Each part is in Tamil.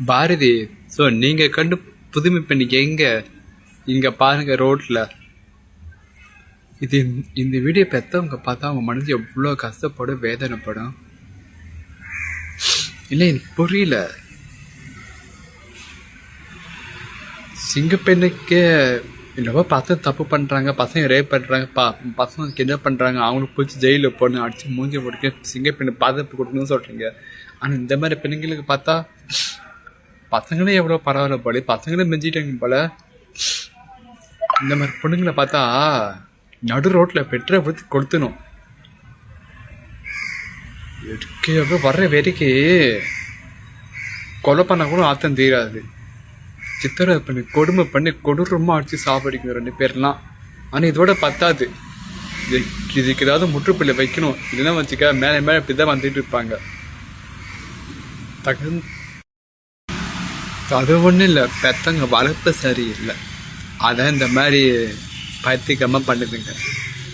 பாரதி, ஸோ நீங்கள் கண்டு புதுமை பண்ணிக்க எங்கே இங்கே பாருங்க ரோட்டில். இது இந்த வீடியோ பெற்றவங்க பார்த்தா அவங்க மனசு எவ்வளோ கஷ்டப்படும், வேதனைப்படும். இல்லை எனக்கு புரியல. சிங்கப்பெண்ணுக்கே என்னவோ பசங்க தப்பு பண்ணுறாங்க, பசங்க ரேப் பண்ணுறாங்க, பசங்களுக்கு என்ன பண்ணுறாங்க, அவங்களுக்கு பிடிச்சி ஜெயிலில் போடணும், அடித்து மூஞ்சி போட்டு சிங்கப்பெண்ணு பாதுகாப்பு கொடுக்கணும்னு சொல்கிறீங்க. ஆனால் இந்த மாதிரி பெண்களுக்கு பார்த்தா பசங்களே எவ்வளோ பரவாயில்ல போல, பசங்களே மிஞ்சிட்டாங்க போல. இந்த மாதிரி பொண்ணுங்களை பார்த்தா நடு ரோட்டில் பெட்ரோல் ஊற்றி கொடுத்துணும். வர்ற வெறிக்கு கொலை பண்ண கூட ஆத்தம் தீராது. சித்திரை பண்ணி கொடுமை பண்ணி கொடூரமாக அடித்து சாப்பிடிக்கணும் 2 பேர்லாம். ஆனால் இதோட பத்தாது, இதுக்கு ஏதாவது முற்றுப்புள்ளி வைக்கணும். இல்லைன்னா வச்சுக்க மேலே மேலே இப்படி தான் வந்துட்டு இருப்பாங்க. அது ஒன்றும் இல்லை, பெற்றவங்க வளர்ப்பு சரியில்லை. அதான் இந்த மாதிரி பைத்தியமாக பண்ணுதுங்க.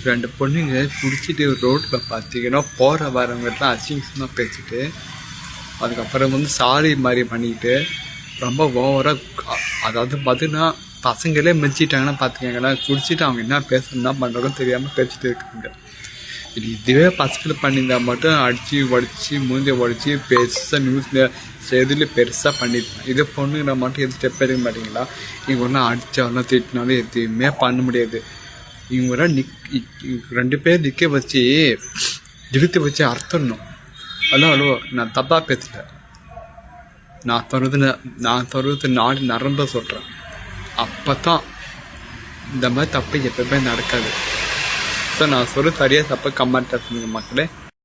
2 பொண்ணுங்க குடிச்சிட்டு ரோட்டில் பார்த்தீங்கன்னா போகிற வரவங்கலாம் அசிங்கமாக பேசிட்டு, அதுக்கப்புறம் சாரி மாதிரி பண்ணிக்கிட்டு ரொம்ப ஓவராக, அதாவது பார்த்தீங்கன்னா பசங்களே மிச்சிட்டாங்கன்னா பார்த்துக்கங்களா, குடிச்சிட்டு அவங்க என்ன பேசணும்னா பண்ணுறதும் தெரியாமல் பேசிட்டு இருக்காங்க. இதுவே பசங்களை பண்ணியிருந்தா மட்டும் அடித்து உடச்சி மூஞ்சி உடச்சி பெருசாக நியூஸில் செய்தியில் பெருசாக பண்ணியிருப்பேன். இதே பொண்ணுங்கிற மட்டும் எது ஸ்டெப் எடுக்க மாட்டிங்களா? இவங்க ஒன்றும் அடித்தாலும் திட்டினாலும் எதுவுமே பண்ண முடியாது. இவங்க 2 பேர் நிற்க வச்சு இழுத்து வச்சு அர்த்தணும். ஹலோ நான் தப்பாக பேசல, நான் சொல்கிறது நாடு நரம்ப சொல்கிறேன். அப்போ தான் இந்த மாதிரி தப்பு எப்பவுமே நடக்காது. ஸோ நான் சொல்ல சரியாக தப்பு கமெண்ட் பண்ணுங்க மக்களே.